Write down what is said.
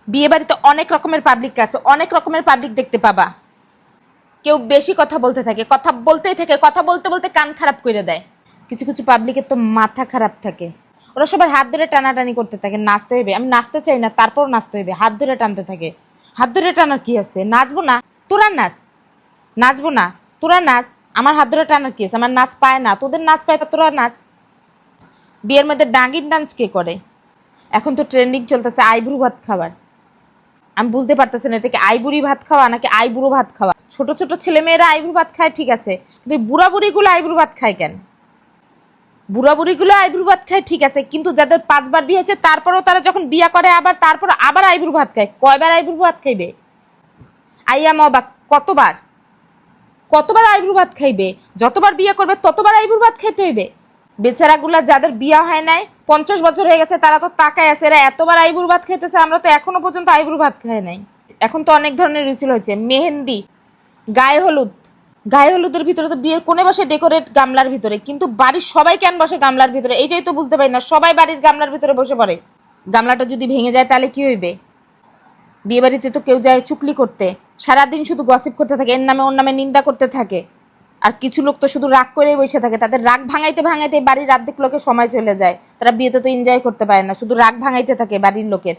বিয়ে বাড়িতে অনেক রকমের পাবলিক আছে, অনেক রকমের পাবলিক দেখতে পাবা। কেউ বেশি কথা বলতে থাকে, কথা বলতেই থাকে, কথা বলতে বলতে কান খারাপ করে দেয়। কিছু কিছু পাবলিকের তো মাথা খারাপ থাকে, ওরা সবার হাত ধরে টানাটানি করতে থাকে, নাচতে হইবে। আমি নাচতে চাই না, তারপর নাচতে হইবে, হাত ধরে টানতে থাকে। হাত ধরে টানার কি আছে? নাচবো না? তোরা নাচ। নাচবো না? তোরা নাচ। আমার হাত ধরে টানার কি আছে? আমার নাচ পায় না, তোদের নাচ পায়, তা তোরা নাচ। বিয়ের মধ্যে ডাঙ্গিন ডান্স কে করে? এখন তো ট্রেন্ডিং চলতেছে আইব্রু ভাত খাবার। আমি বুঝতে পারতেছি না, এটা কি আইবুড়ি ভাত খাওয়া নাকি আইবুড়ো ভাত খাওয়া। ছোট ছোট ছেলে মেয়েরা আইব্রু ভাত খায় ঠিক আছে, কিন্তু বুড়া বুড়িগুলো আইব্রু ভাত খায় কেন? বুড়া বুড়িগুলো আইব্রু ভাত খায় ঠিক আছে, কিন্তু যাদের 5বার বিয়ে হয়েছে তারপরও তারা যখন বিয়ে করে তারপর আবার আইব্রু ভাত খায়, কয়বার আইব্রু ভাত খাইবে? আইয়া অবাক, কতবার কতবার আইব্রু ভাত খাইবে? যতবার বিয়ে করবে ততবার আইব্রু ভাত খাইতে হইবে। বেচারাগুলা যাদের বিয়ে হয় নাই, 50 বছর হয়ে গেছে, তারা তো তাকায় আছে, এরা এতবার আইব্রু ভাত খাইতেছে, আমরা তো এখনো পর্যন্ত আইব্রু ভাত খাই নাই। এখন তো অনেক ধরনের রিচুয়াল হয়েছে, মেহেন্দি, গায়ে হলুদ। গায়ে হলুদের ভিতরে তো বিয়ের কোণে বসে ডেকোরেট গামলার ভিতরে, কিন্তু বাড়ির সবাই কেন বসে গামলার ভিতরে? এইটাই তো বুঝতে পারি না, সবাই বাড়ির গামলার ভিতরে বসে পড়ে। গামলাটা যদি ভেঙে যায় তাহলে কি হইবে? বিয়ে বাড়িতে তো কেউ যায় চুকলি করতে, সারাদিন শুধু গসিপ করতে থাকে, এর নামে ওর নামে নিন্দা করতে থাকে। আর কিছু লোক তো শুধু রাগ করেই বসে থাকে, তাদের রাগ ভাঙাইতে ভাঙাইতে বাড়ির অর্ধেক লোকের সময় চলে যায়, তারা বিয়েতে তো এনজয় করতে পারে না, শুধু রাগ ভাঙাইতে থাকে বাড়ির লোকের।